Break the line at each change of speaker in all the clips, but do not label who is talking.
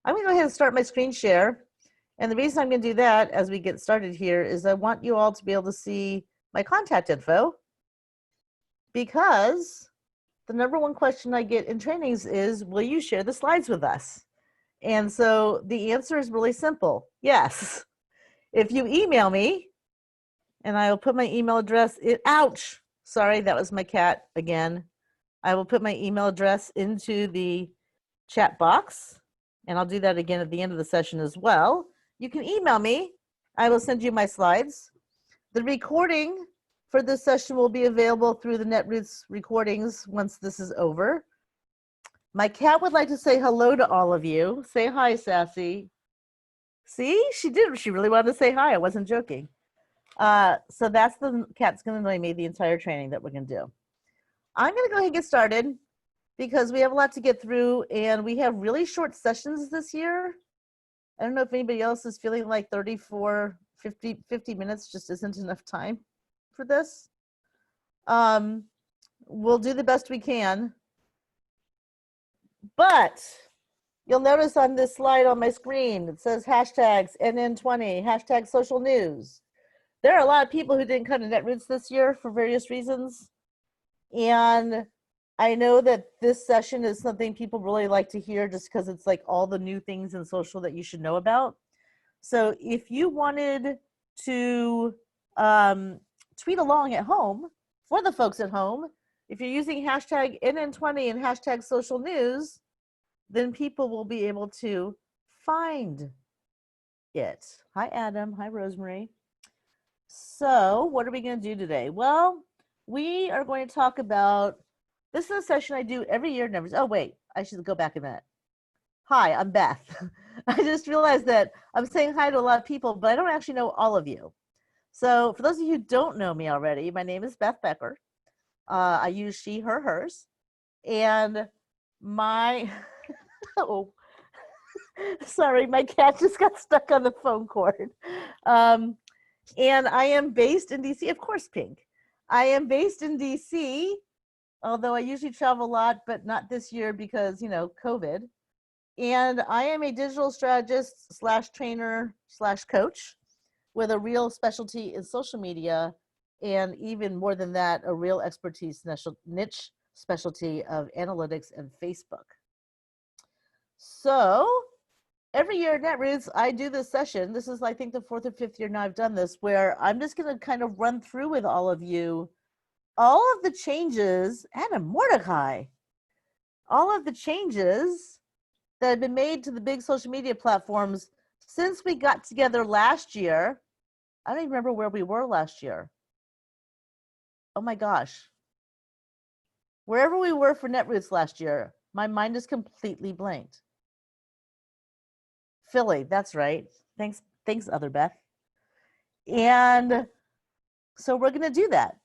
I'm going to go ahead and start my screen share. And the reason I'm going to do that as we get started here is I want you all to be able to see my contact info, because the number one question I get in trainings is, will you share the slides with us? And so the answer is really simple. Yes. If you email me, and I will put my email address in, ouch, sorry, that was my cat again. I will put my email address into the chat box, and I'll do that again at the end of the session as well. You can email me. I will send you my slides. The recording for this session will be available through the Netroots recordings once this is over. My cat would like to say hello to all of you. Say hi, Sassy. See, she did. She really wanted to say hi. I wasn't joking. So that's the cat's going to annoy me the entire training that we're going to do. I'm going to go ahead and get started because we have a lot to get through, and we have really short sessions this year. I don't know if anybody else is feeling like 34, 50 minutes just isn't enough time for this. We'll do the best we can. But you'll notice on this slide on my screen, it says hashtags NN20, hashtag social news. There are a lot of people who didn't come to Netroots this year for various reasons. And I know that this session is something people really like to hear just because it's like all the new things in social that you should know about. So if you wanted to tweet along at home for the folks at home, if you're using hashtag NN20 and hashtag social news, then people will be able to find it. Hi, Adam. Hi, Rosemary. So what are we going to do today? Well, we are going to talk about, this is a session I do every year. Never. Oh, wait, I should go back a minute. Hi, I'm Beth. I just realized that I'm saying hi to a lot of people, but I don't actually know all of you. So for those of you who don't know me already, my name is Beth Becker. I use she, her, hers. And my, oh, sorry, my cat just got stuck on the phone cord. And I am based in DC, of course, Pink. I am based in DC, although I usually travel a lot, but not this year because, you know, COVID. And I am a digital strategist / trainer / coach with a real specialty in social media, and even more than that, a real expertise niche specialty of analytics and Facebook. So every year at Netroots, I do this session. This is, I think, the 4th or 5th year now I've done this, where I'm just going to kind of run through with all of you all of the changes, Adam Mordecai, all of the changes that have been made to the big social media platforms since we got together last year. I don't even remember where we were last year. Oh my gosh. Wherever we were for Netroots last year, my mind is completely blanked. Philly, that's right. Thanks, Other Beth. And so we're going to do that.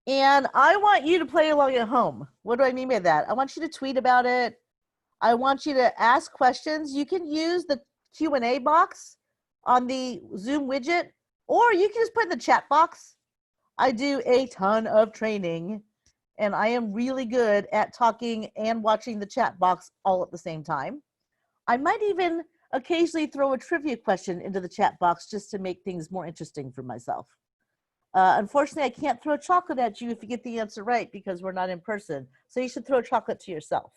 And I want you to play along at home. What do I mean by that? I want you to tweet about it. I want you to ask questions. You can use the Q&A box on the Zoom widget, or you can just put in the chat box. I do a ton of training, and I am really good at talking and watching the chat box all at the same time. I might even occasionally throw a trivia question into the chat box just to make things more interesting for myself. Unfortunately, I can't throw chocolate at you if you get the answer right because we're not in person. So you should throw chocolate to yourself.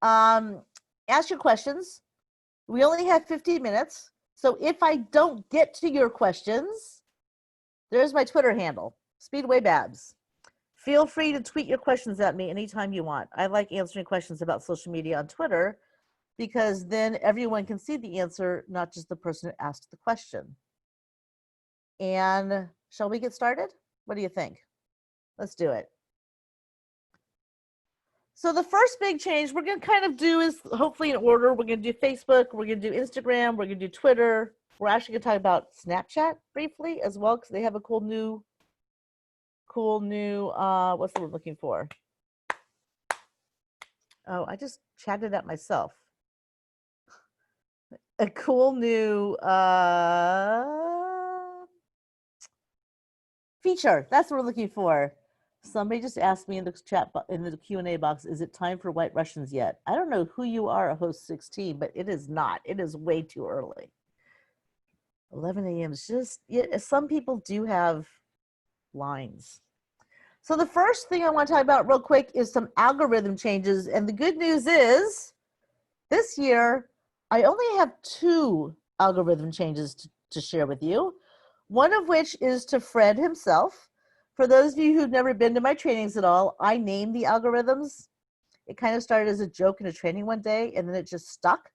Ask your questions. We only have 50 minutes. So if I don't get to your questions, there's my Twitter handle, Speedway Babs. Feel free to tweet your questions at me anytime you want. I like answering questions about social media on Twitter because then everyone can see the answer, not just the person who asked the question. And shall we get started? What do you think? Let's do it. So the first big change we're going to kind of do is hopefully in order. We're going to do Facebook, we're going to do Instagram, we're going to do Twitter. We're actually going to talk about Snapchat briefly as well because they have a cool new, what's the word I'm looking for? Oh, I just chatted at myself. A cool new feature. That's what we're looking for. Somebody just asked me in the in the Q&A box, is it time for White Russians yet? I don't know who you are, host 16, but it is not. It is way too early. 11 a.m. is just, yeah, some people do have lines. So the first thing I want to talk about real quick is some algorithm changes. And the good news is this year, I only have 2 algorithm changes to share with you. One of which is to Fred himself. For those of you who've never been to my trainings at all, I name the algorithms. It kind of started as a joke in a training one day, and then it just stuck.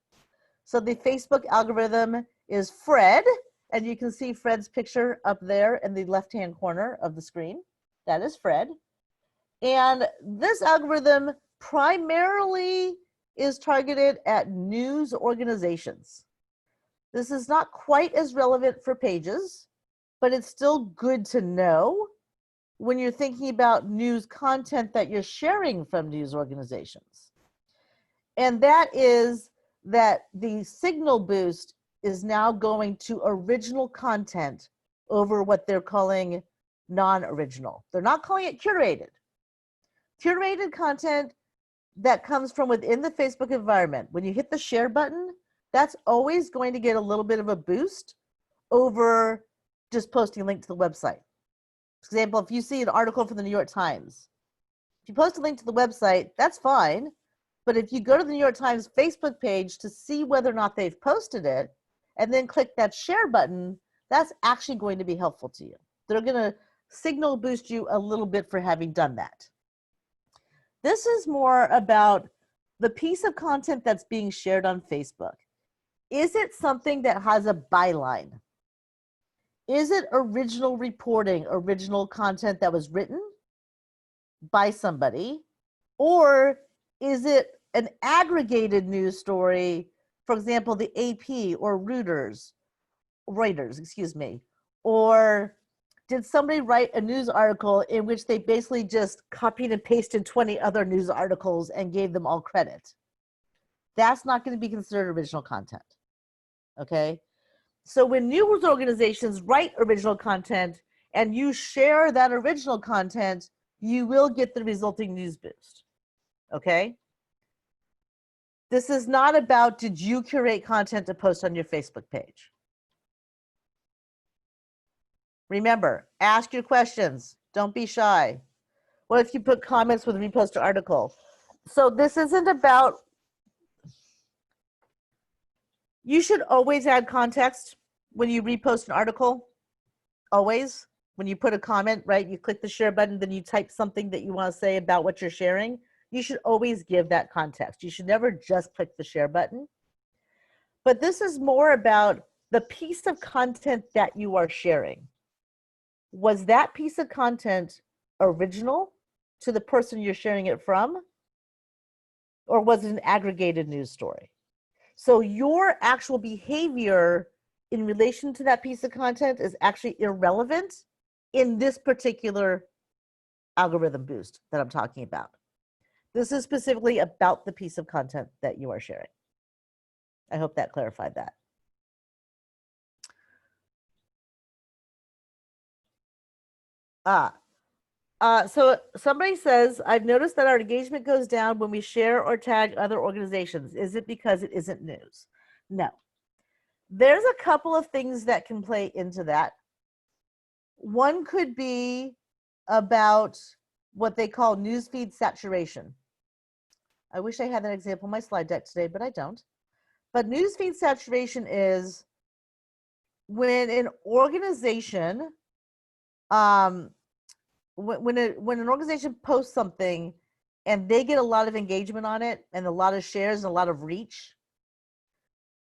So the Facebook algorithm is Fred, and you can see Fred's picture up there in the left-hand corner of the screen. That is Fred. And this algorithm primarily is targeted at news organizations. This is not quite as relevant for pages, but it's still good to know when you're thinking about news content that you're sharing from news organizations. And that is that the signal boost is now going to original content over what they're calling non-original. They're not calling it curated. Curated content that comes from within the Facebook environment, when you hit the share button, that's always going to get a little bit of a boost over just posting a link to the website. For example, if you see an article from the New York Times, if you post a link to the website, that's fine. But if you go to the New York Times Facebook page to see whether or not they've posted it, and then click that share button, that's actually going to be helpful to you. They're going to signal boost you a little bit for having done that. This is more about the piece of content that's being shared on Facebook. Is it something that has a byline? Is it original reporting, original content that was written by somebody? Or is it an aggregated news story, for example, the AP or Reuters, excuse me, or did somebody write a news article in which they basically just copied and pasted 20 other news articles and gave them all credit? That's not going to be considered original content, okay? So when news organizations write original content and you share that original content, you will get the resulting news boost, okay? This is not about, did you curate content to post on your Facebook page? Remember, ask your questions. Don't be shy. What if you put comments with repost to article? So this isn't about, you should always add context when you repost an article. Always. When you put a comment, right, you click the share button, then you type something that you want to say about what you're sharing. You should always give that context. You should never just click the share button. But this is more about the piece of content that you are sharing. Was that piece of content original to the person you're sharing it from? Or was it an aggregated news story? So your actual behavior in relation to that piece of content is actually irrelevant in this particular algorithm boost that I'm talking about. This is specifically about the piece of content that you are sharing. I hope that clarified that. So somebody says, I've noticed that our engagement goes down when we share or tag other organizations. Is it because it isn't news? No. There's a couple of things that can play into that. One could be about what they call newsfeed saturation. I wish I had that example in my slide deck today, but I don't. But newsfeed saturation is when an organization, when an organization posts something and they get a lot of engagement on it and a lot of shares and a lot of reach,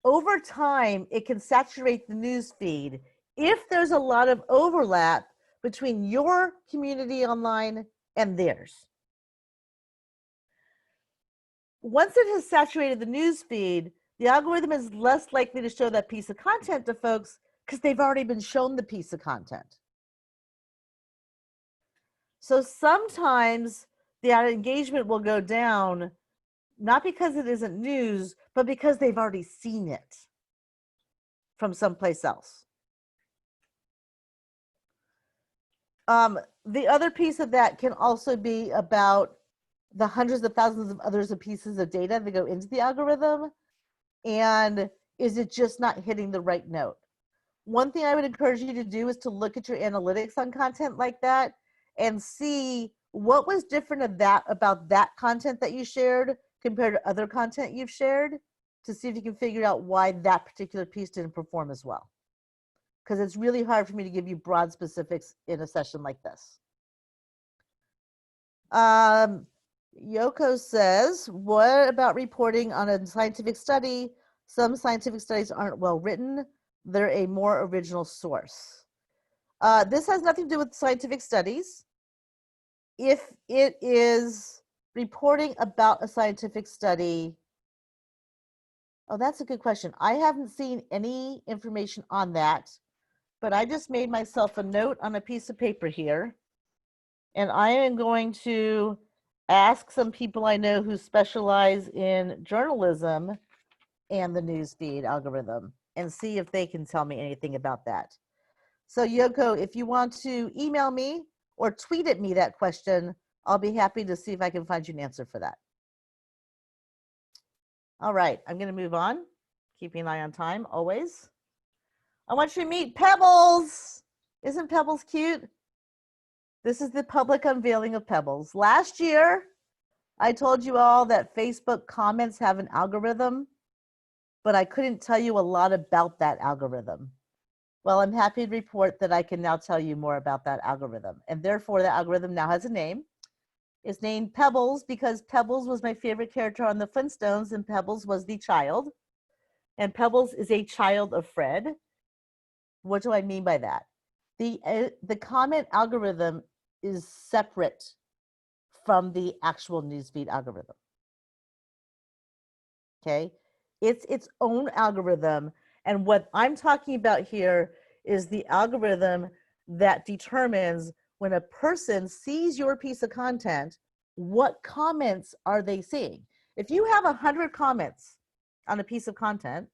over time, it can saturate the news feed if there's a lot of overlap between your community online and theirs. Once it has saturated the news feed, the algorithm is less likely to show that piece of content to folks because they've already been shown the piece of content. So sometimes the engagement will go down, not because it isn't news, but because they've already seen it from someplace else. The other piece of that can also be about the hundreds of thousands of others of pieces of data that go into the algorithm. And is it just not hitting the right note? One thing I would encourage you to do is to look at your analytics on content like that and see what was different about that content that you shared compared to other content you've shared, to see if you can figure out why that particular piece didn't perform as well. Because it's really hard for me to give you broad specifics in a session like this. Yoko says, what about reporting on a scientific study? Some scientific studies aren't well written. They're a more original source. This has nothing to do with scientific studies. If it is reporting about a scientific study, oh, that's a good question. I haven't seen any information on that, but I just made myself a note on a piece of paper here, and I am going to ask some people I know who specialize in journalism and the newsfeed algorithm and see if they can tell me anything about that. So Yoko, if you want to email me or tweet at me that question, I'll be happy to see if I can find you an answer for that. All right, I'm going to move on, keeping an eye on time always. I want you to meet Pebbles. Isn't Pebbles cute? This is the public unveiling of Pebbles. Last year, I told you all that Facebook comments have an algorithm, but I couldn't tell you a lot about that algorithm. Well, I'm happy to report that I can now tell you more about that algorithm. And therefore, the algorithm now has a name. It's named Pebbles because Pebbles was my favorite character on the Flintstones, and Pebbles was the child. And Pebbles is a child of Fred. What do I mean by that? The comment algorithm is separate from the actual newsfeed algorithm. Okay? It's its own algorithm. And what I'm talking about here is the algorithm that determines when a person sees your piece of content, what comments are they seeing? If you have 100 comments on a piece of content,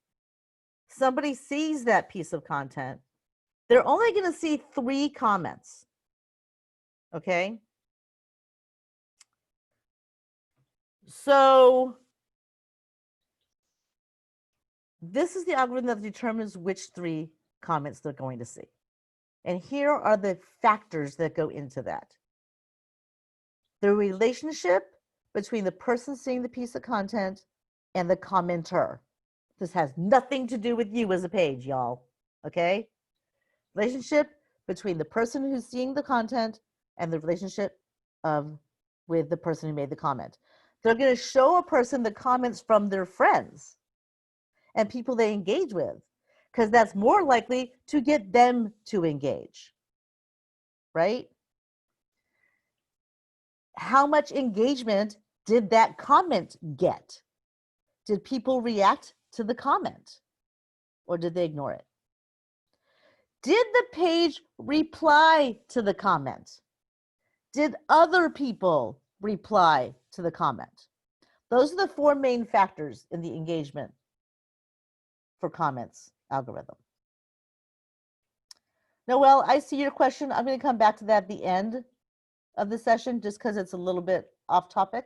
somebody sees that piece of content, they're only going to see 3 comments. Okay? So this is the algorithm that determines which 3 comments they're going to see. And here are the factors that go into that. The relationship between the person seeing the piece of content and the commenter. This has nothing to do with you as a page, y'all. Okay? Relationship between the person who's seeing the content and the relationship with the person who made the comment. They're going to show a person the comments from their friends and people they engage with, because that's more likely to get them to engage, right? How much engagement did that comment get? Did people react to the comment, or did they ignore it? Did the page reply to the comment? Did other people reply to the comment? Those are the 4 main factors in the engagement for comments algorithm. Noelle, I see your question. I'm going to come back to that at the end of the session just because it's a little bit off topic,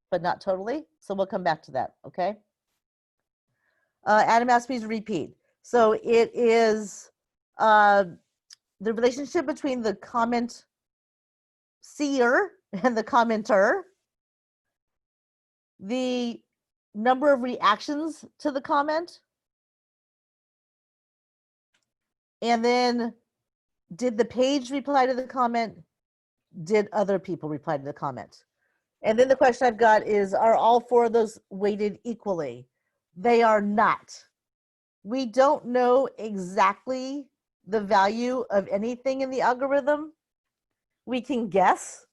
but not totally. So we'll come back to that, okay? Adam asked me to repeat. So it is the relationship between the comment seer and the commenter, the number of reactions to the comment, and then did the page reply to the comment? Did other people reply to the comment? And then the question I've got is, are all 4 of those weighted equally? They are not. We don't know exactly the value of anything in the algorithm. We can guess,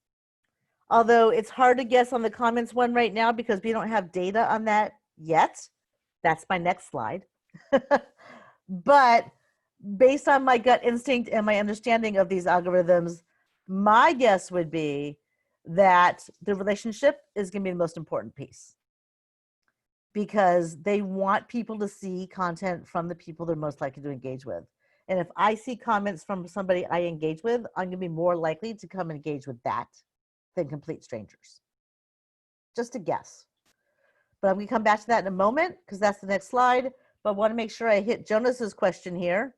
although it's hard to guess on the comments one right now because we don't have data on that yet. That's my next slide. But based on my gut instinct and my understanding of these algorithms, my guess would be that the relationship is going to be the most important piece, because they want people to see content from the people they're most likely to engage with. And if I see comments from somebody I engage with, I'm going to be more likely to come engage with that than complete strangers. Just a guess. But I'm going to come back to that in a moment because that's the next slide. But I want to make sure I hit Jonas's question here.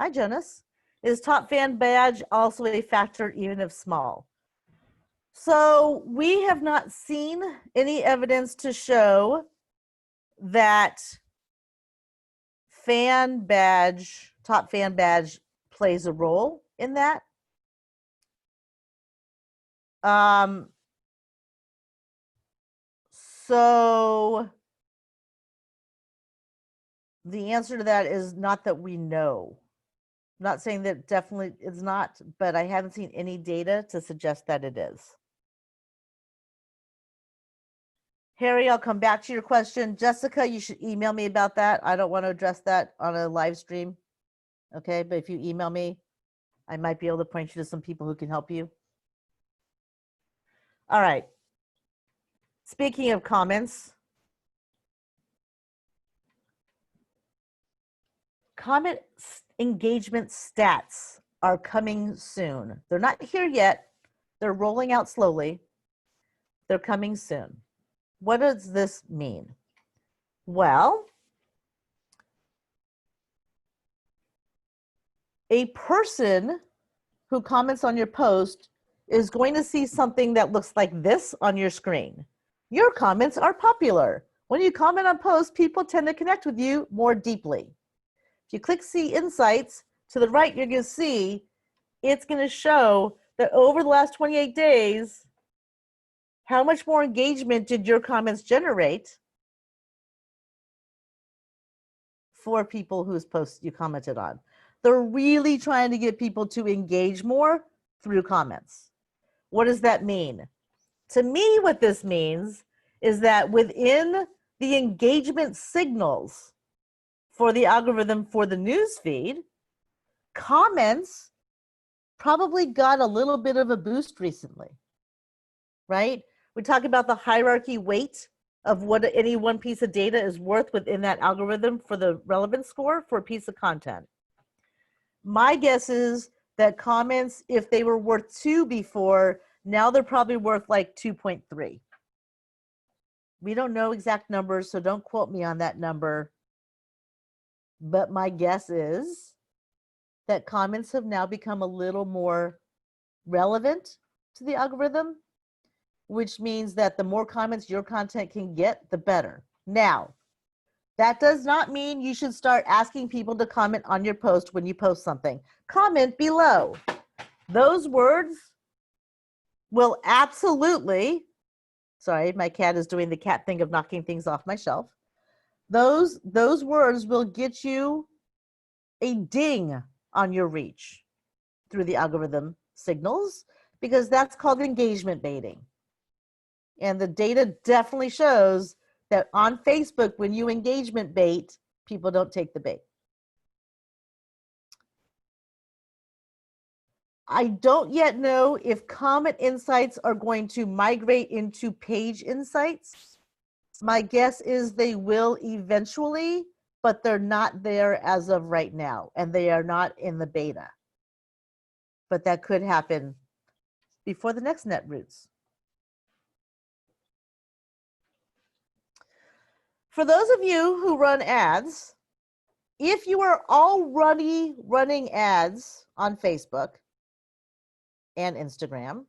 Hi, Jonas. Is top fan badge also a factor, even if small? So we have not seen any evidence to show that fan badge, top fan badge, plays a role in that. So the answer to that is not that we know. I'm not saying that definitely it's not, but I haven't seen any data to suggest that it is. Harry, I'll come back to your question. Jessica, you should email me about that. I don't want to address that on a live stream. Okay, but if you email me, I might be able to point you to some people who can help you. All right. Speaking of comments, comment engagement stats are coming soon. They're not here yet. They're rolling out slowly. They're coming soon. What does this mean? Well, a person who comments on your post is going to see something that looks like this on your screen. Your comments are popular. When you comment on posts, people tend to connect with you more deeply. If you click See Insights, to the right, you're going to see it's going to show that over the last 28 days, how much more engagement did your comments generate for people whose posts you commented on? They're really trying to get people to engage more through comments. What does that mean? To me, what this means is that within the engagement signals for the algorithm for the news feed, comments probably got a little bit of a boost recently, right? We talk about the hierarchy weight of what any one piece of data is worth within that algorithm for the relevance score for a piece of content. My guess is that comments, if they were worth 2 before, now they're probably worth like 2.3. We don't know exact numbers, so don't quote me on that number. But my guess is that comments have now become a little more relevant to the algorithm, which means that the more comments your content can get, the better. Now, that does not mean you should start asking people to comment on your post when you post something. Comment below. Those words will absolutely, sorry, my cat is doing the cat thing of knocking things off my shelf. Those words will get you a ding on your reach through the algorithm signals, because that's called engagement baiting. And the data definitely shows that on Facebook, when you engagement bait, people don't take the bait. I don't yet know if comment insights are going to migrate into page insights. My guess is they will eventually, but they're not there as of right now, and they are not in the beta. But that could happen before the next Netroots. For those of you who run ads, if you are already running ads on Facebook and Instagram,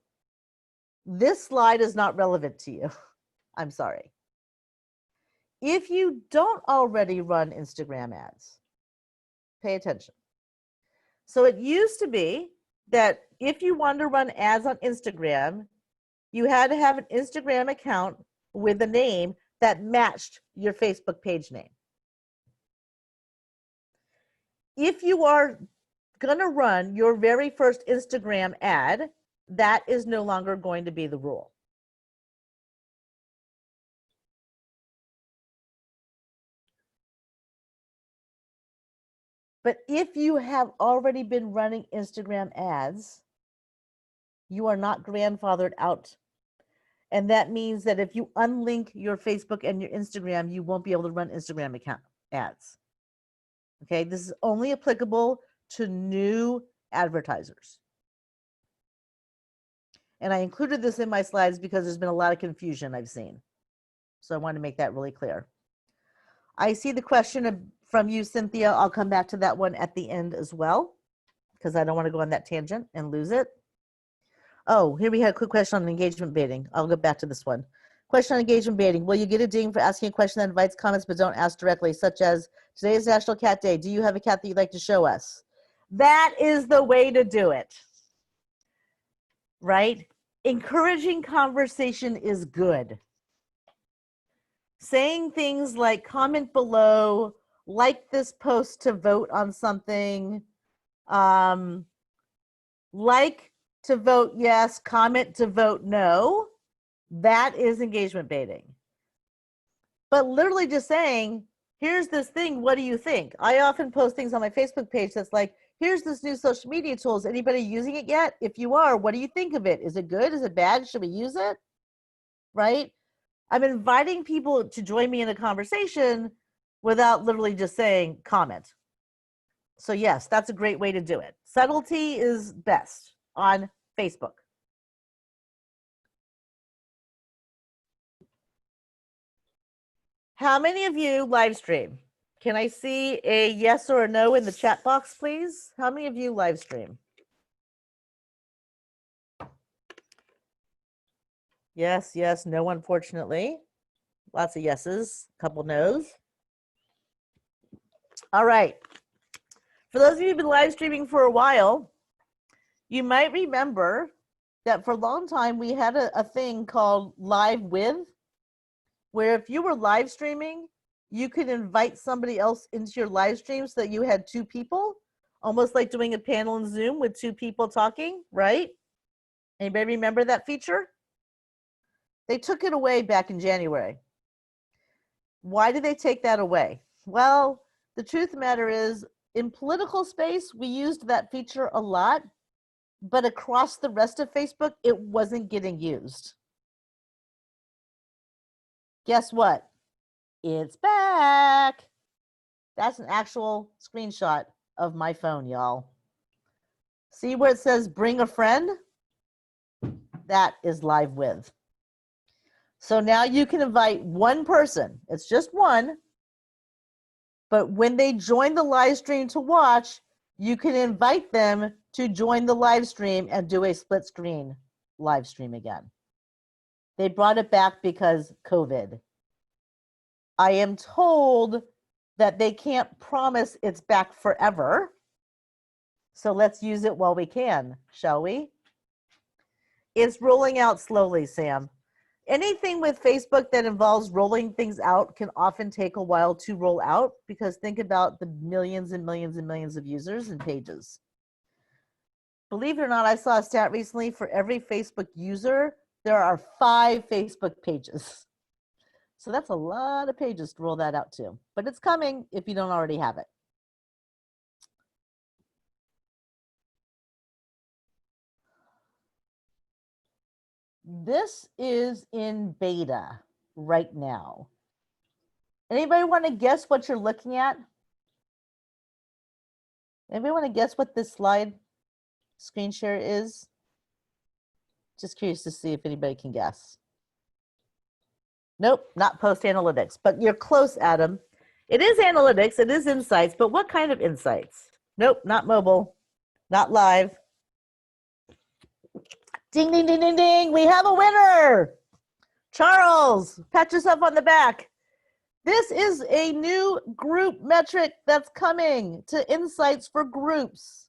this slide is not relevant to you. I'm sorry. If you don't already run Instagram ads, pay attention. So it used to be that if you wanted to run ads on Instagram, you had to have an Instagram account with a name that matched your Facebook page name. If you are going to run your very first Instagram ad, that is no longer going to be the rule. But if you have already been running Instagram ads, you are not grandfathered out. And that means that if you unlink your Facebook and your Instagram, you won't be able to run Instagram account ads. Okay, this is only applicable to new advertisers. And I included this in my slides because there's been a lot of confusion I've seen. So I want to make that really clear. I see the question from you, Cynthia. I'll come back to that one at the end as well, because I don't want to go on that tangent and lose it. Oh, here we had a quick question on engagement baiting. I'll go back to this one. Question on engagement baiting. Will you get a ding for asking a question that invites comments but don't ask directly, such as, today is National Cat Day. Do you have a cat that you'd like to show us? That is the way to do it, right? Encouraging conversation is good. Saying things like comment below, like this post to vote on something, like to vote yes, comment to vote no, that is engagement baiting. But literally just saying, here's this thing, what do you think? I often post things on my Facebook page that's like, here's this new social media tools. Anybody using it yet? If you are, what do you think of it? Is it good? Is it bad? Should we use it? Right? I'm inviting people to join me in a conversation without literally just saying comment. So yes, that's a great way to do it. Subtlety is best on Facebook. How many of you live stream? Can I see a yes or a no in the chat box, please? How many of you live stream? Yes, yes, no, unfortunately. Lots of yeses, a couple no's. All right. For those of you who've been live streaming for a while, you might remember that for a long time we had a thing called Live With, where if you were live streaming, you could invite somebody else into your live stream so that you had two people, almost like doing a panel in Zoom with two people talking, right? Anybody remember that feature? They took it away back in January. Why did they take that away? Well, the truth of the matter is, in political space, we used that feature a lot, but across the rest of Facebook, it wasn't getting used. Guess what? It's back. That's an actual screenshot of my phone, y'all. See where it says bring a friend? That is Live With. So now you can invite one person. It's just one. But when they join the live stream to watch, you can invite them to join the live stream and do a split screen live stream again. They brought it back because COVID. I am told that they can't promise it's back forever. So let's use it while we can, shall we? It's rolling out slowly, Sam. Anything with Facebook that involves rolling things out can often take a while to roll out, because think about the millions and millions and millions of users and pages. Believe it or not, I saw a stat recently, for every Facebook user, there are 5 Facebook pages. So that's a lot of pages to roll that out to, but it's coming if you don't already have it. This is in beta right now. Anybody want to guess what you're looking at? Anybody want to guess what this slide screen share is? Just curious to see if anybody can guess. Nope, not post analytics, but you're close, Adam. It is analytics, it is insights, but what kind of insights? Nope, not mobile, not live. Ding, ding, ding, ding, ding, we have a winner. Charles, pat yourself on the back. This is a new group metric that's coming to Insights for groups.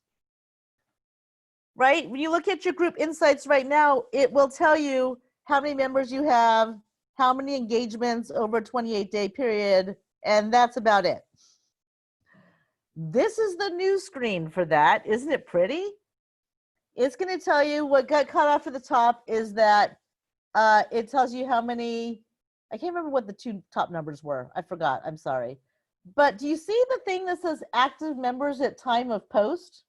Right? When you look at your group insights right now, it will tell you how many members you have, how many engagements over a 28-day period, and that's about it. This is the new screen for that. Isn't it pretty? It's going to tell you what got cut off at the top is that it tells you how many, I can't remember what the 2 top numbers were. I forgot. I'm sorry. But do you see the thing that says active members at time of post?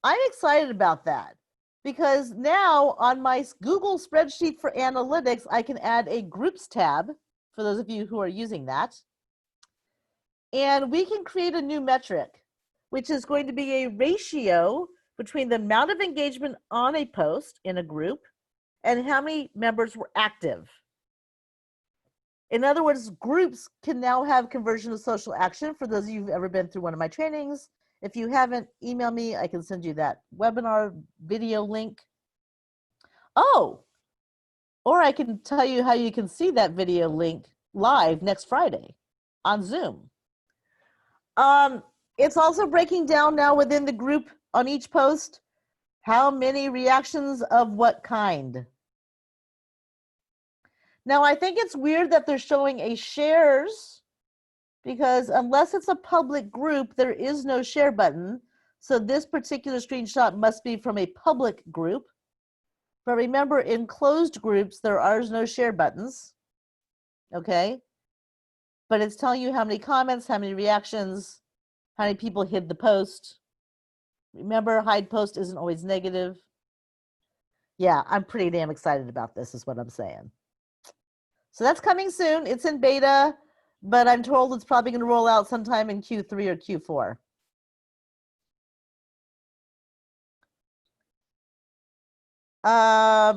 I'm excited about that, because now on my Google spreadsheet for analytics, I can add a groups tab for those of you who are using that. And we can create a new metric, which is going to be a ratio between the amount of engagement on a post in a group and how many members were active. In other words, groups can now have conversion to social action. For those of you who've ever been through one of my trainings, if you haven't, email me. I can send you that webinar video link. Oh, or I can tell you how you can see that video link live next Friday on Zoom. It's also breaking down now within the group on each post how many reactions of what kind. Now, I think it's weird that they're showing a shares because unless it's a public group, there is no share button. So this particular screenshot must be from a public group. But remember, in closed groups, there are no share buttons. Okay? But it's telling you how many comments, how many reactions, how many people hid the post. Remember, hide post isn't always negative. Yeah, I'm pretty damn excited about this, is what I'm saying. So that's coming soon. It's in beta, but I'm told it's probably going to roll out sometime in Q3 or Q4.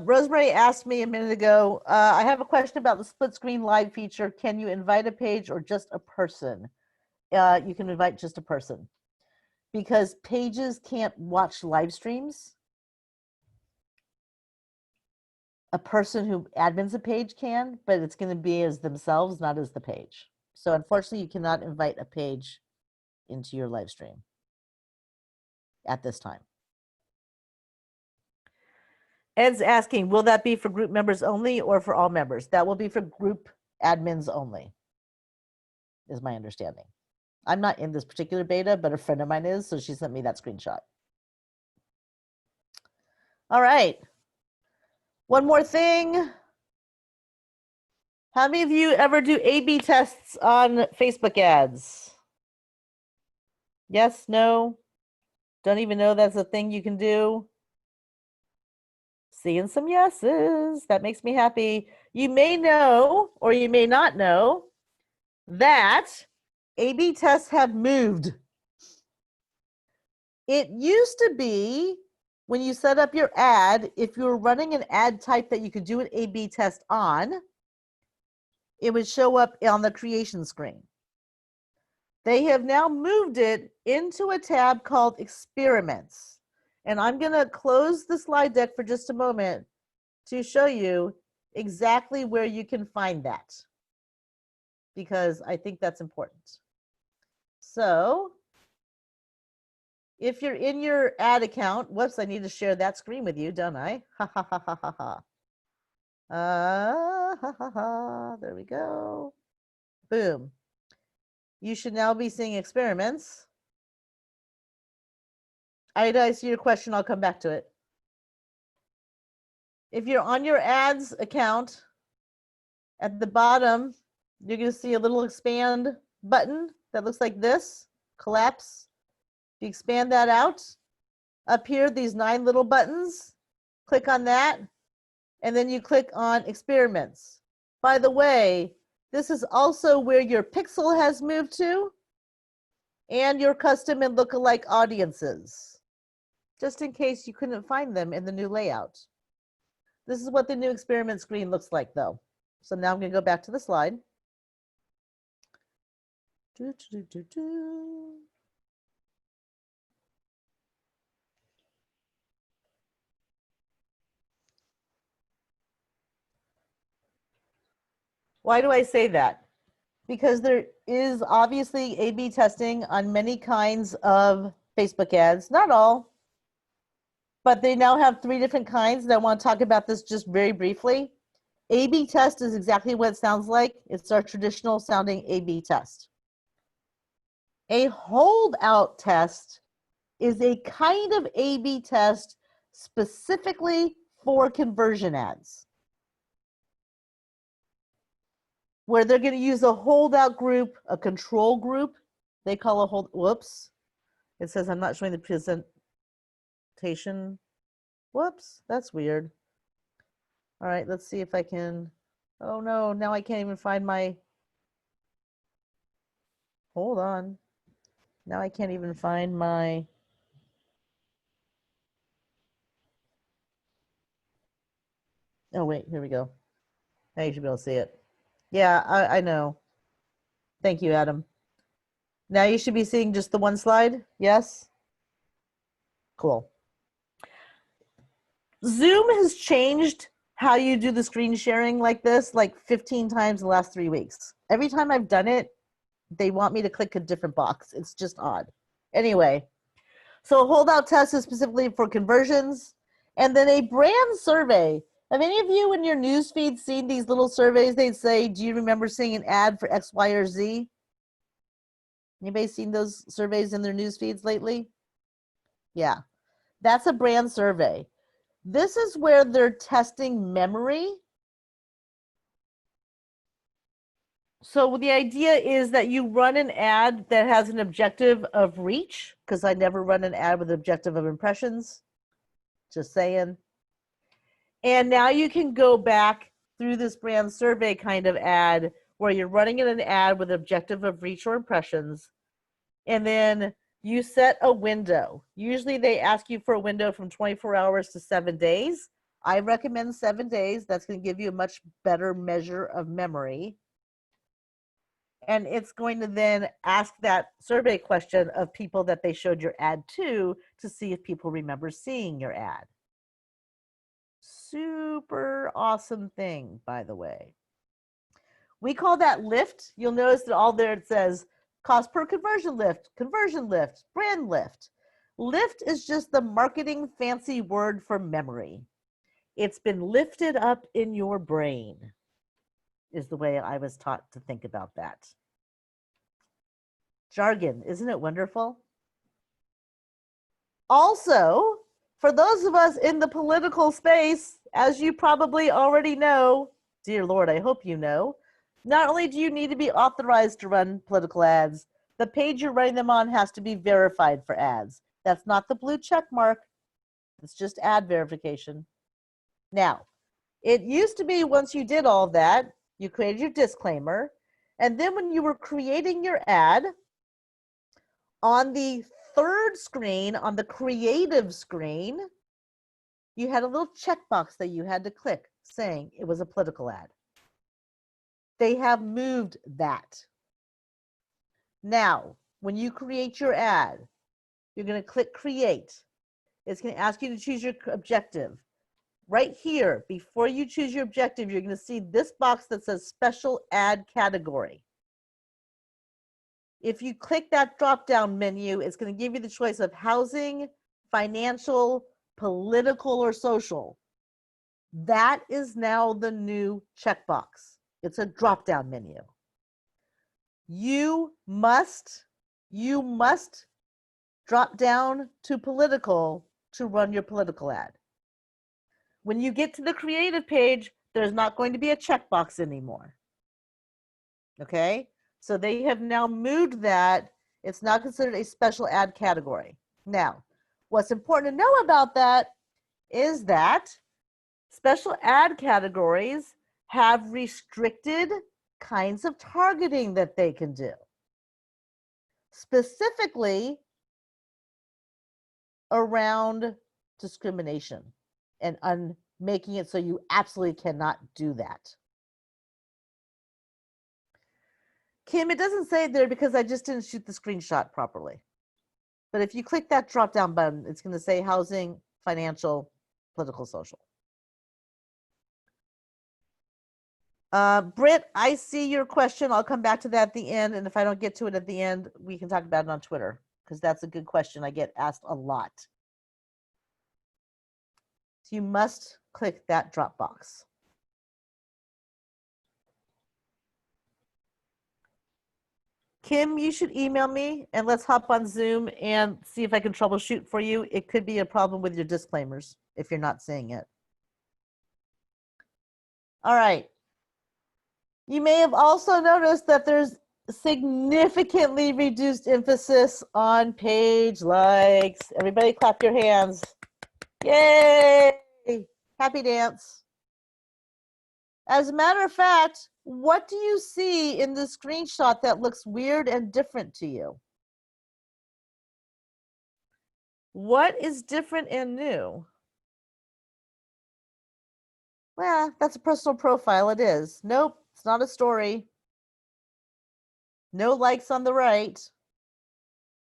Rosemary asked me a minute ago, I have a question about the split screen live feature. Can you invite a page or just a person? You can invite just a person because pages can't watch live streams. A person who admins a page can, but it's going to be as themselves, not as the page. So unfortunately, you cannot invite a page into your live stream at this time. Ed's asking, will that be for group members only or for all members? That will be for group admins only, is my understanding. I'm not in this particular beta, but a friend of mine is, so she sent me that screenshot. All right. One more thing. How many of you ever do A/B tests on Facebook ads? Yes, no? Don't even know that's a thing you can do? Seeing some yeses. That makes me happy. You may know, or you may not know, that A/B tests have moved. It used to be when you set up your ad, if you were running an ad type that you could do an A/B test on, it would show up on the creation screen. They have now moved it into a tab called Experiments. And I'm going to close the slide deck for just a moment to show you exactly where you can find that, because I think that's important. So if you're in your ad account, whoops, I need to share that screen with you, don't I? Ha ha ha ha ha ha. Ha ha ha. There we go. Boom. You should now be seeing experiments. I see your question. I'll come back to it. If you're on your ads account, at the bottom, you're going to see a little expand button that looks like this, collapse. If you expand that out, up here, these 9 little buttons, click on that, and then you click on experiments. By the way, this is also where your pixel has moved to and your custom and lookalike audiences, just in case you couldn't find them in the new layout. This is what the new experiment screen looks like, though. So now I'm going to go back to the slide. Why do I say that? Because there is obviously A/B testing on many kinds of Facebook ads, not all, but they now have 3 different kinds. And I want to talk about this just very briefly. A/B test is exactly what it sounds like. It's our traditional sounding A/B test. A holdout test is a kind of A/B test specifically for conversion ads, where they're going to use a holdout group, a control group. They call a hold, whoops. It says I'm not showing the presentation. Whoops, that's weird. All right, let's see if I can, oh no, now I can't even find my, Hold on. Now I can't even find my. Oh, wait, here we go. Now you should be able to see it. Yeah, I know. Thank you, Adam. Now you should be seeing just the one slide. Yes? Cool. Zoom has changed how you do the screen sharing like this like 15 times in the last 3 weeks. Every time I've done it, they want me to click a different box. It's just odd. Anyway, so a holdout test is specifically for conversions. And then a brand survey. Have any of you in your news feed seen these little surveys? They'd say, do you remember seeing an ad for X, Y, or Z? Anybody seen those surveys in their news feeds lately? Yeah, that's a brand survey. This is where they're testing memory. So the idea is that you run an ad that has an objective of reach, because I never run an ad with an objective of impressions. Just saying. And now you can go back through this brand survey kind of ad where you're running an ad with objective of reach or impressions. And then you set a window. Usually they ask you for a window from 24 hours to 7 days. I recommend 7 days. That's going to give you a much better measure of memory. And it's going to then ask that survey question of people that they showed your ad to see if people remember seeing your ad. Super awesome thing, by the way. We call that lift. You'll notice that all there it says cost per conversion lift, brand lift. Lift is just the marketing fancy word for memory. It's been lifted up in your brain, is the way I was taught to think about that. Jargon, isn't it wonderful? Also, for those of us in the political space, as you probably already know, dear Lord, I hope you know, not only do you need to be authorized to run political ads, the page you're running them on has to be verified for ads. That's not the blue check mark. It's just ad verification. Now, it used to be once you did all that, you created your disclaimer, and then when you were creating your ad, on the third screen, on the creative screen, you had a little checkbox that you had to click saying it was a political ad. They have moved that. Now, when you create your ad, you're going to click create. It's going to ask you to choose your objective. Right here, before you choose your objective, you're going to see this box that says special ad category. If you click that drop-down menu, it's going to give you the choice of housing, financial, political, or social. That is now the new checkbox. It's a drop-down menu. You must drop down to political to run your political ad. When you get to the creative page, there's not going to be a checkbox anymore. Okay? So they have now moved that. It's now considered a special ad category. Now, what's important to know about that is that special ad categories have restricted kinds of targeting that they can do. Specifically around discrimination and making it so you absolutely cannot do that. Kim, it doesn't say there because I just didn't shoot the screenshot properly. But if you click that drop down button, it's going to say housing, financial, political, social. Britt, I see your question. I'll come back to that at the end. And if I don't get to it at the end, we can talk about it on Twitter because that's a good question. I get asked a lot. So you must click that drop box. Kim, you should email me and let's hop on Zoom and see if I can troubleshoot for you. It could be a problem with your disclaimers if you're not seeing it. All right. You may have also noticed that there's significantly reduced emphasis on page likes. Everybody clap your hands. Yay! Happy dance. As a matter of fact, What do you see in the screenshot that looks weird and different to you? What is different and new? Well, that's a personal profile. It is. Nope, it's not a story. No likes on the right.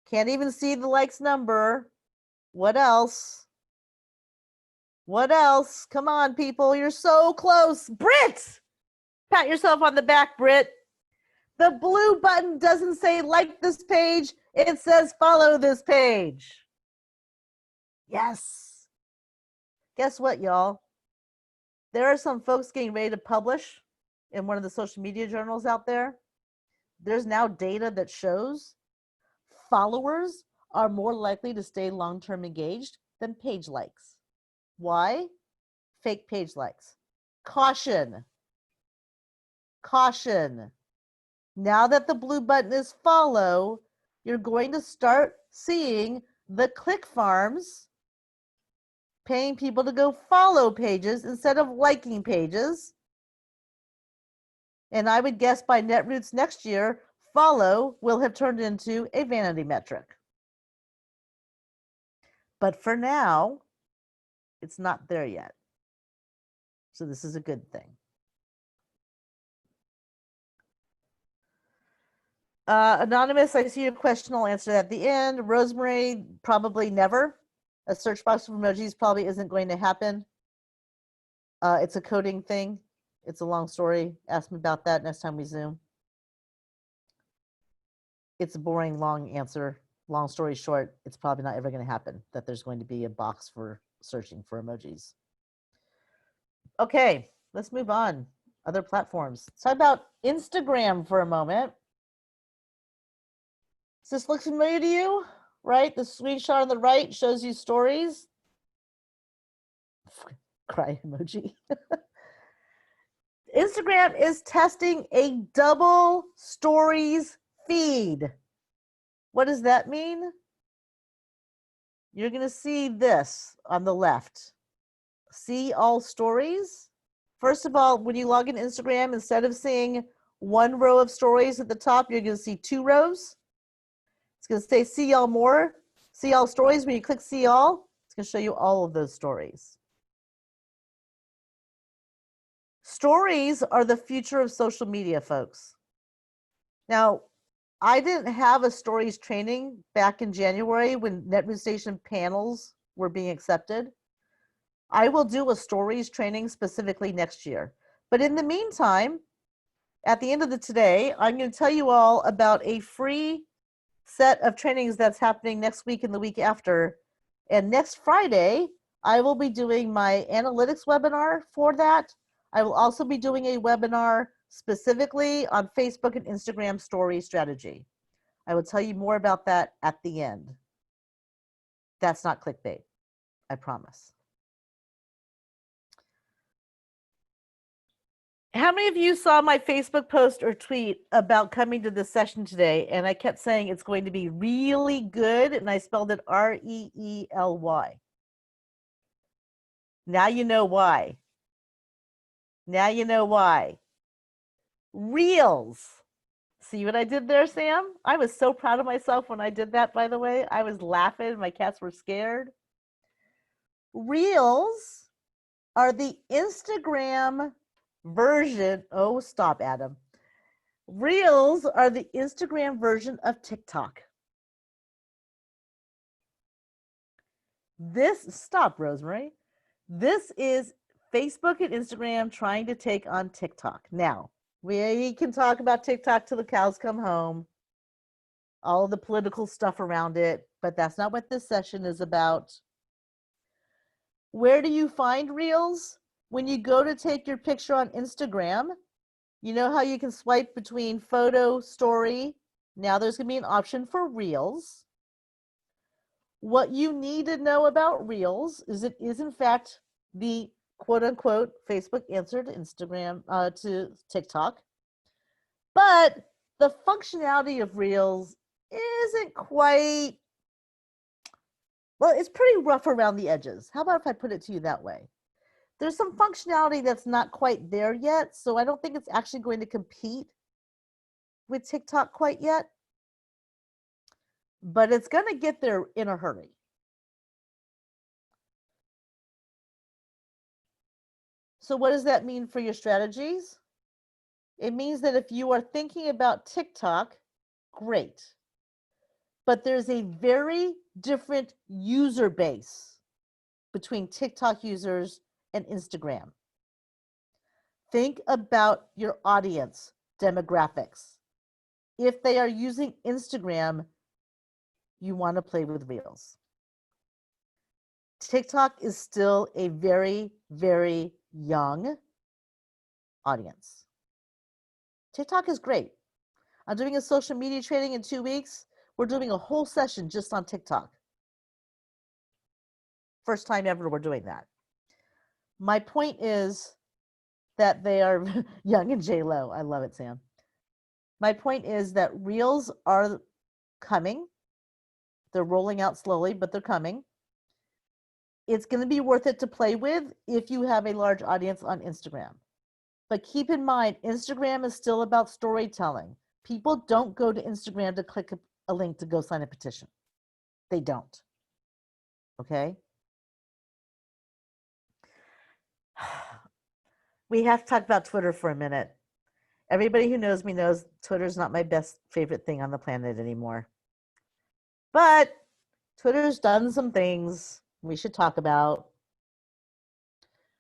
Can't even see the likes number. What else? What else? Come on, people. You're so close. Brit! Pat yourself on the back, Brit. The blue button doesn't say like this page. It says follow this page. Yes. Guess what, y'all? There are some folks getting ready to publish in one of the social media journals out there. There's now data that shows followers are more likely to stay long-term engaged than page likes. Why? Fake page likes. Caution. Caution. Now that the blue button is follow, you're going to start seeing the click farms paying people to go follow pages instead of liking pages. And I would guess by Netroots next year, follow will have turned into a vanity metric. But for now, it's not there yet. So this is a good thing. Anonymous, I see your question. I'll answer that at the end. Rosemary, probably never. A search box for emojis probably isn't going to happen. It's a coding thing. It's a long story. Ask me about that next time we Zoom. It's a boring, long answer. Long story short, it's probably not ever going to happen that there's going to be a box for searching for emojis. Okay, let's move on. Other platforms. Let's talk about Instagram for a moment. Does this look familiar to you? Right? The screenshot on the right shows you stories. Cry emoji. Instagram is testing a double stories feed. What does that mean? You're going to see this on the left. See all stories. First of all, when you log in Instagram, instead of seeing one row of stories at the top, you're going to see two rows. It's going to say see all more, see all stories. When you click see all, it's going to show you all of those stories. Stories are the future of social media, folks. Now, I didn't have a stories training back in January when Netroots Station panels were being accepted. I will do a stories training specifically next year. But in the meantime, at the end of the today, I'm going to tell you all about a free set of trainings that's happening next week and the week after. And next Friday, I will be doing my analytics webinar for that. I will also be doing a webinar specifically on Facebook and Instagram story strategy. I will tell you more about that at the end. That's not clickbait, I promise. How many of you saw my Facebook post or tweet about coming to this session today? And I kept saying it's going to be really good, and I spelled it R-E-E-L-Y. Now you know why. Now you know why. Reels. See what I did there, Sam? I was so proud of myself when I did that, by the way. I was laughing. My cats were scared. Reels are the Instagram version. Oh, stop, Adam. Reels are the Instagram version of TikTok. Stop, Rosemary. This is Facebook and Instagram trying to take on TikTok. Now, we can talk about TikTok till the cows come home, all the political stuff around it, but that's not what this session is about. Where do you find Reels? When you go to take your picture on Instagram, you know how you can swipe between photo, story. Now there's going to be an option for Reels. What you need to know about Reels is it is in fact the quote unquote Facebook answer to Instagram, to TikTok. But the functionality of Reels isn't quite, well, it's pretty rough around the edges. How about if I put it to you that way? there's some functionality that's not quite there yet. So I don't think it's actually going to compete with TikTok quite yet. But it's going to get there in a hurry. So what does that mean for your strategies? It means that if you are thinking about TikTok, great. But there's a very different user base between TikTok users and Instagram. Think about your audience demographics. If they are using Instagram, you want to play with Reels. TikTok is still a very, very young audience. TikTok is great. I'm doing a social media training in 2 weeks. We're doing a whole session just on TikTok. First time ever we're doing that. My point is that they are young and J-Lo. I love it, Sam. My point is that Reels are coming. They're rolling out slowly, but they're coming. It's going to be worth it to play with if you have a large audience on Instagram. But keep in mind, Instagram is still about storytelling. People don't go to Instagram to click a link to go sign a petition. They don't. Okay? We have to talk about Twitter for a minute. Everybody who knows me knows Twitter's not my best favorite thing on the planet anymore. But Twitter's done some things we should talk about.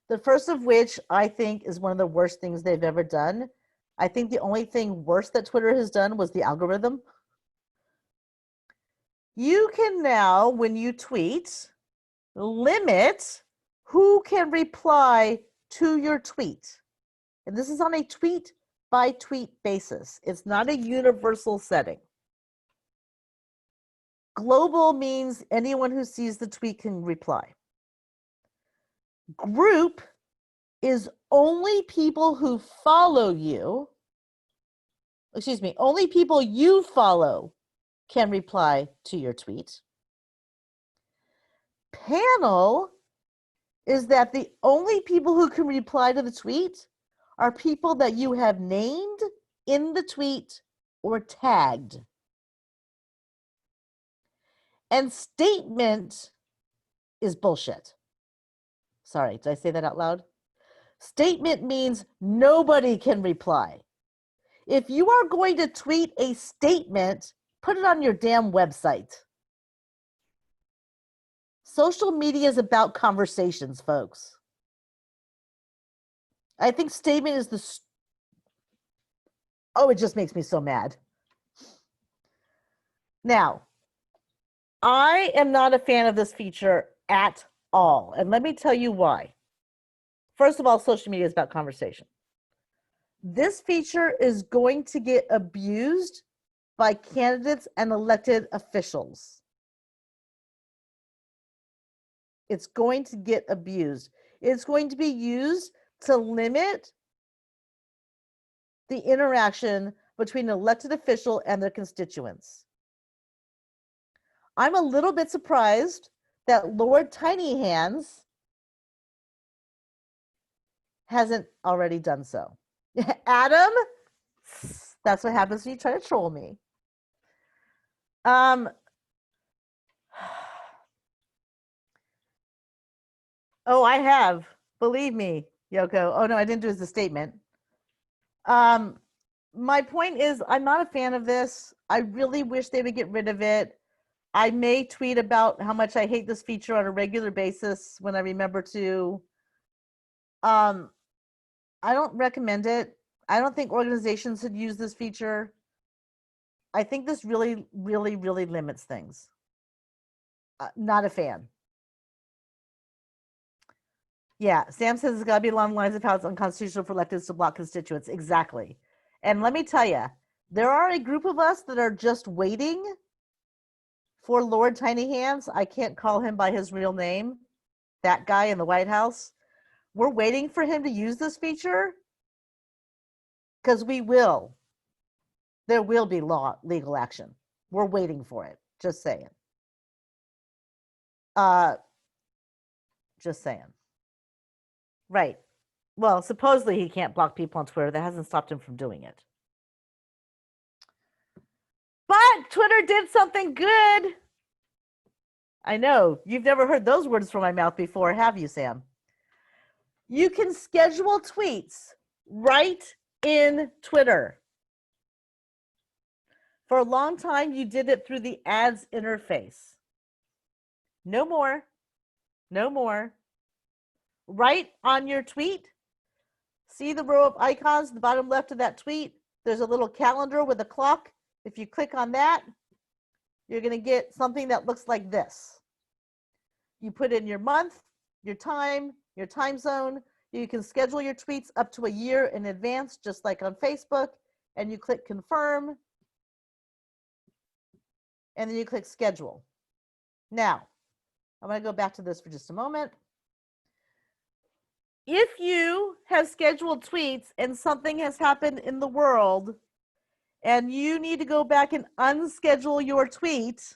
The first of which I think is one of the worst things they've ever done. I think the only thing worse that Twitter has done was the algorithm. You can now, when you tweet, limit who can reply to your tweet. And this is on a tweet by tweet basis. It's not a universal setting. Global means anyone who sees the tweet can reply. Group is only people who follow you. Excuse me, only people you follow can reply to your tweet. Panel is that the only people who can reply to the tweet are people that you have named in the tweet or tagged. And statement is bullshit. Sorry, did I say that out loud? Statement means nobody can reply. If you are going to tweet a statement, put it on your damn website. Social media is about conversations, folks. I think statement is the... Oh, it just makes me so mad. Now, I am not a fan of this feature at all. And let me tell you why. First of all, social media is about conversation. This feature is going to get abused by candidates and elected officials. It's going to get abused. It's going to be used to limit the interaction between an elected official and their constituents. I'm a little bit surprised that Lord Tiny Hands hasn't already done so. Adam, that's what happens when you try to troll me. Oh, I have. Believe me, Yoko. Oh, no, I didn't do it as a statement. My point is, I'm not a fan of this. I really wish they would get rid of it. I may tweet about how much I hate this feature on a regular basis when I remember to. I don't recommend it. I don't think organizations should use this feature. I think this really, really, really limits things. Not a fan. Yeah, Sam says it's got to be along the lines of how it's unconstitutional for electeds to block constituents. Exactly. And let me tell you, there are a group of us that are just waiting for Lord Tiny Hands. I can't call him by his real name. That guy in the White House. We're waiting for him to use this feature because we will. There will be legal action. We're waiting for it. Just saying. Just saying. Right. Well, supposedly he can't block people on Twitter. That hasn't stopped him from doing it. But Twitter did something good. I know. You've never heard those words from my mouth before, have you, Sam? You can schedule tweets right in Twitter. For a long time, you did it through the ads interface. No more. No more. Right on your tweet, see the row of icons at the bottom left of that tweet? There's a little calendar with a clock. If you click on that, you're going to get something that looks like this. You put in your month, your time zone. You can schedule your tweets up to a year in advance, just like on Facebook, and you click confirm, and then you click schedule. Now, I'm going to go back to this for just a moment. If you have scheduled tweets and something has happened in the world and you need to go back and unschedule your tweet,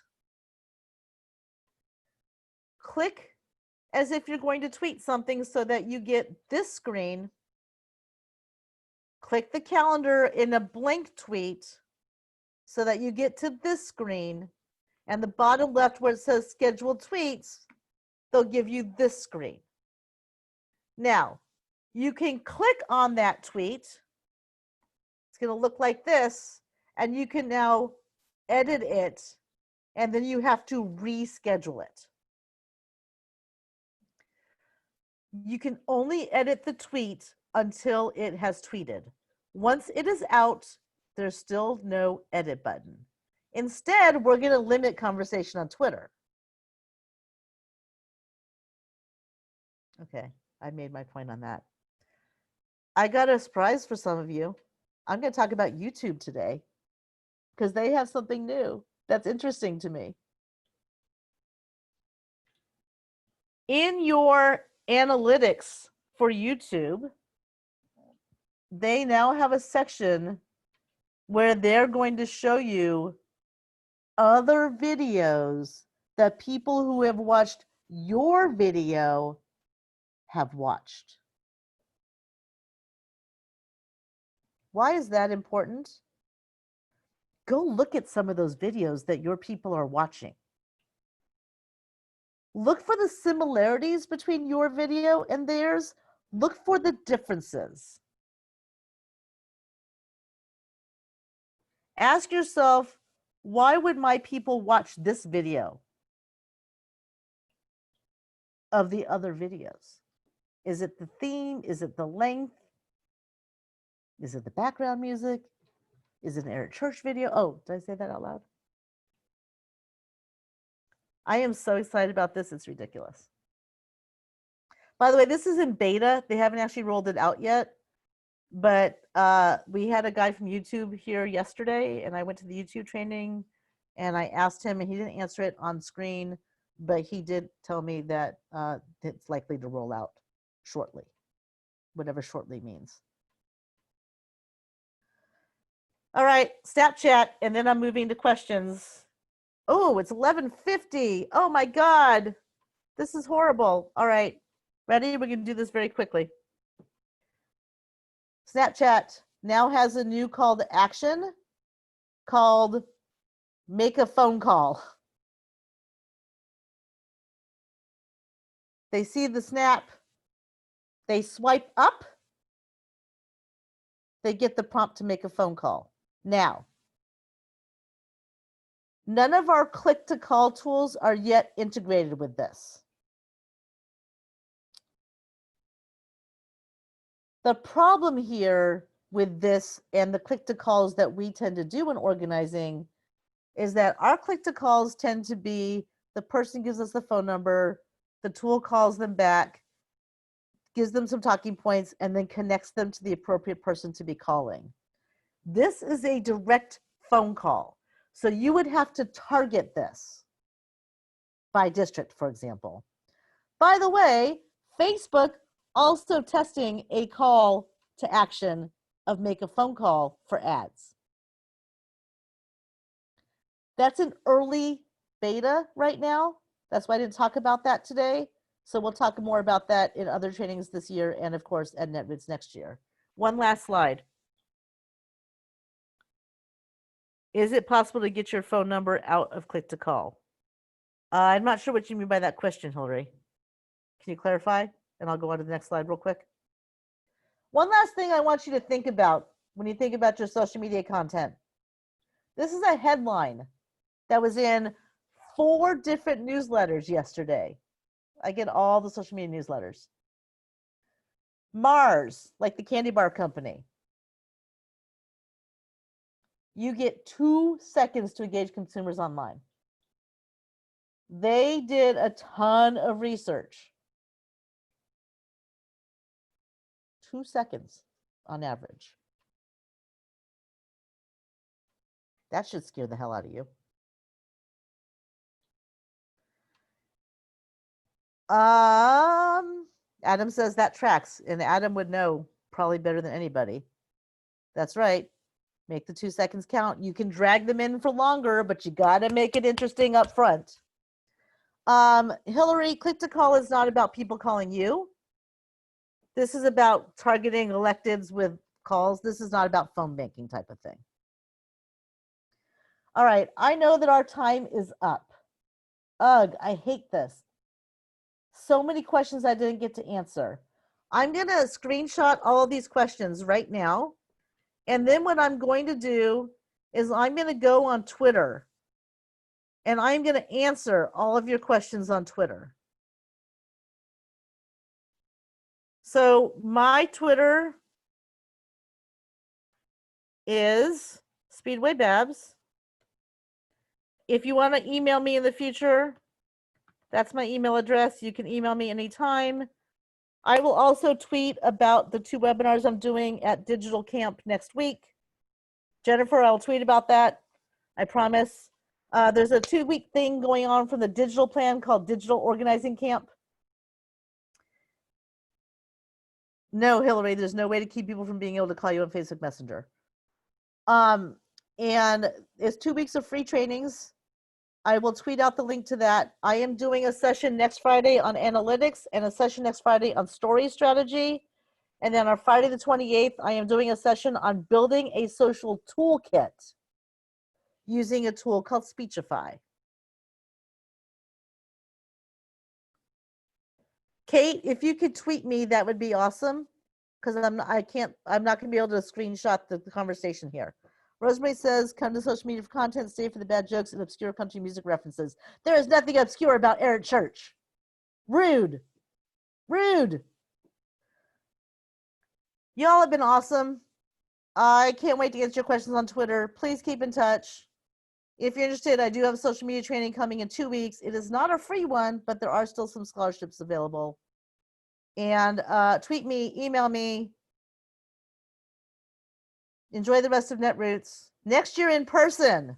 click as if you're going to tweet something so that you get this screen. Click the calendar in a blank tweet so that you get to this screen. And the bottom left where it says scheduled tweets, they'll give you this screen. Now, you can click on that tweet. It's going to look like this, and you can now edit it, and then you have to reschedule it. You can only edit the tweet until it has tweeted. Once it is out, there's still no edit button. Instead, we're going to limit conversation on Twitter. Okay, I made my point on that. I got a surprise for some of you. I'm going to talk about YouTube today because they have something new that's interesting to me. In your analytics for YouTube, they now have a section where they're going to show you other videos that people who have watched your video have watched. Why is that important? Go look at some of those videos that your people are watching. Look for the similarities between your video and theirs. Look for the differences. Ask yourself, why would my people watch this video of the other videos? Is it the theme? Is it the length? Is it the background music? Is it an Eric Church video? Oh, did I say that out loud? I am so excited about this. It's ridiculous. By the way, this is in beta. They haven't actually rolled it out yet. But we had a guy from YouTube here yesterday, and I went to the YouTube training, and I asked him, and he didn't answer it on screen, but he did tell me that it's likely to roll out shortly, whatever shortly means. All right, Snapchat, and then I'm moving to questions. Oh, it's 11:50. Oh my God, this is horrible. All right, ready? We're going to do this very quickly. Snapchat now has a new call to action called make a phone call. They see the snap, they swipe up, they get the prompt to make a phone call. Now, none of our click to call tools are yet integrated with this. The problem here with this and the click to calls that we tend to do in organizing is that our click to calls tend to be the person gives us the phone number, the tool calls them back, gives them some talking points, and then connects them to the appropriate person to be calling. This is a direct phone call. So you would have to target this by district, for example. By the way, Facebook also testing a call to action of make a phone call for ads. That's an early beta right now. That's why I didn't talk about that today. So we'll talk more about that in other trainings this year and of course at NetRoots next year. One last slide. Is it possible to get your phone number out of click to call? I'm not sure what you mean by that question, Hillary. Can you clarify? And I'll go on to the next slide real quick. One last thing I want you to think about when you think about your social media content. This is a headline that was in 4 different newsletters yesterday. I get all the social media newsletters. Mars, like the candy bar company. You get 2 seconds to engage consumers online. They did a ton of research. 2 seconds on average. That should scare the hell out of you. Adam says that tracks, and Adam would know probably better than anybody. That's right. Make the 2 seconds count. You can drag them in for longer, but you got to make it interesting up front. Hillary, click to call is not about people calling you. This is about targeting electeds with calls. This is not about phone banking type of thing. All right, I know that our time is up. Ugh, I hate this. So many questions I didn't get to answer. I'm going to screenshot all of these questions right now. And then what I'm going to do is I'm going to go on Twitter and I'm going to answer all of your questions on Twitter. So my Twitter is Speedway Babs. If you want to email me in the future, that's my email address. You can email me anytime. I will also tweet about the 2 webinars I'm doing at Digital Camp next week. Jennifer, I'll tweet about that. I promise. There's a 2-week thing going on from the digital plan called Digital Organizing Camp. No, Hillary, there's no way to keep people from being able to call you on Facebook Messenger. And it's 2 weeks of free trainings. I will tweet out the link to that. I am doing a session next Friday on analytics and a session next Friday on story strategy. And then on Friday the 28th, I am doing a session on building a social toolkit using a tool called Speechify. Kate, if you could tweet me, that would be awesome. Because I'm not gonna be able to screenshot the conversation here. Rosemary says, come to social media for content, stay for the bad jokes and obscure country music references. There is nothing obscure about Errant Church. Rude. Rude. Y'all have been awesome. I can't wait to answer your questions on Twitter. Please keep in touch. If you're interested, I do have a social media training coming in 2 weeks. It is not a free one, but there are still some scholarships available. And tweet me, email me. Enjoy the rest of NetRoots. Next year in person,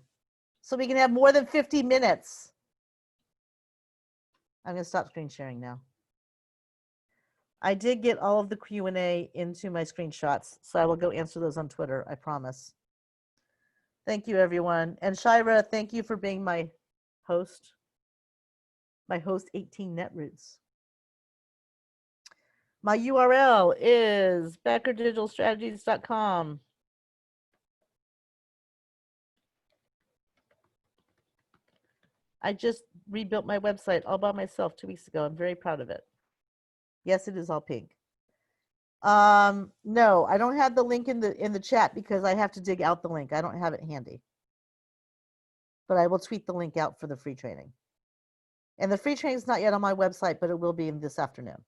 so we can have more than 50 minutes. I'm going to stop screen sharing now. I did get all of the Q&A into my screenshots, so I will go answer those on Twitter, I promise. Thank you, everyone. And Shira, thank you for being my host 18 NetRoots. My URL is beckerdigitalstrategies.com. I just rebuilt my website all by myself 2 weeks ago. I'm very proud of it. Yes, it is all pink. No, I don't have the link in the chat because I have to dig out the link. I don't have it handy. But I will tweet the link out for the free training. And the free training is not yet on my website, but it will be in this afternoon.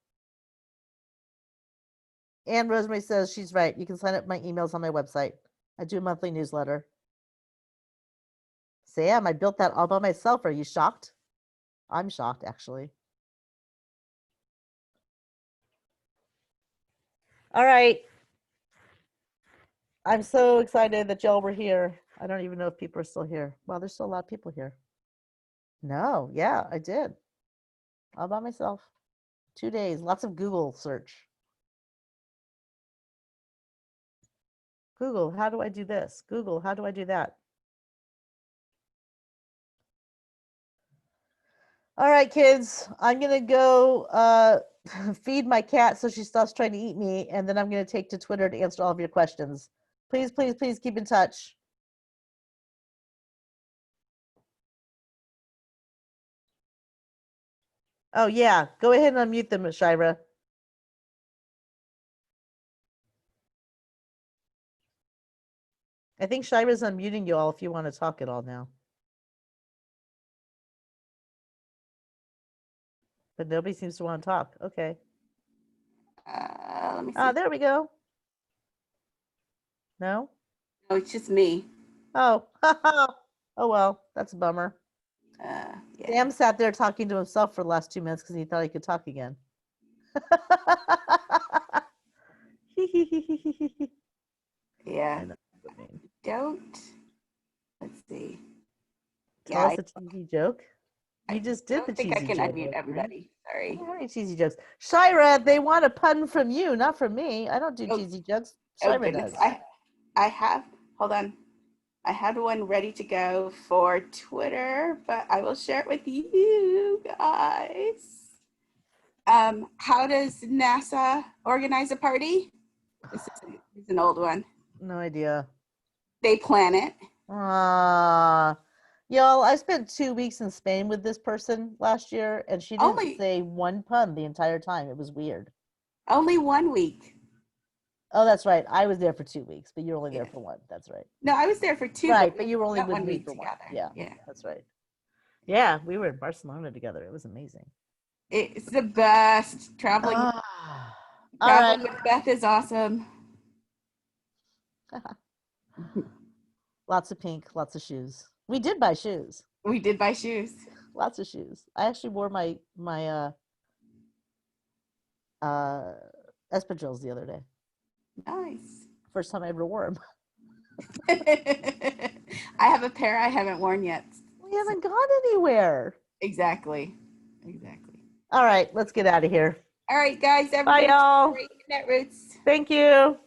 And Rosemary says she's right. You can sign up my emails on my website. I do a monthly newsletter. Sam, I built that all by myself. Are you shocked? I'm shocked, actually. All right. I'm so excited that y'all were here. I don't even know if people are still here. Well, there's still a lot of people here. No, yeah, I did. All by myself. 2 days, lots of Google search. Google, how do I do this? Google, how do I do that? All right, kids, I'm gonna go feed my cat so she stops trying to eat me, and then I'm gonna take to Twitter to answer all of your questions. Please, please, please keep in touch. Oh yeah, go ahead and unmute them, Shira. I think Shira's unmuting you all if you want to talk at all now. But nobody seems to want to talk. Okay.
Let me see.
Oh, there we go. No?
No, it's just me.
Oh, oh well, that's a bummer.
Yeah.
Sam sat there talking to himself for the last 2 minutes because he thought he could talk again.
Yeah.
I know what you mean.
Don't. Let's see.
Tell
Yeah,
us a cheesy joke. You just did the
don't think I
cheesy
can
joke.
unmute
right?
everybody.
I
Sorry.
don't have any cheesy jokes. Shira, they want a pun from you, not from me. I don't do
Oh,
cheesy jokes.
oh
Shira
goodness.
does.
I have. Hold on. I had one ready to go for Twitter, but I will share it with you guys. How does NASA organize a party? This is an old one.
No idea.
They plan it.
Y'all, I spent 2 weeks in Spain with this person last year, and she didn't
Only
say one pun the entire time. It was weird.
only 1 week.
Oh, that's right. I was there for 2 weeks, but you're only there
Yeah.
for one. That's right.
No, I was there for two,
Right,
but
but
we
you were only
spent
with
one
me
week
for one.
together.
Yeah,
Yeah.
that's right. Yeah, we were in Barcelona together. It was amazing.
It's the best. Traveling
All right.
with Beth is awesome.
Lots of pink, lots of shoes. We did buy shoes.
We did buy shoes.
Lots of shoes. I actually wore my uh espadrilles the other day.
Nice.
First time I ever wore them.
I have a pair I haven't worn yet.
We haven't gone anywhere.
Exactly. Exactly.
All right, let's get out of here.
All right, guys.
Bye,
Everybody,
y'all.
great Netroots.
Thank you.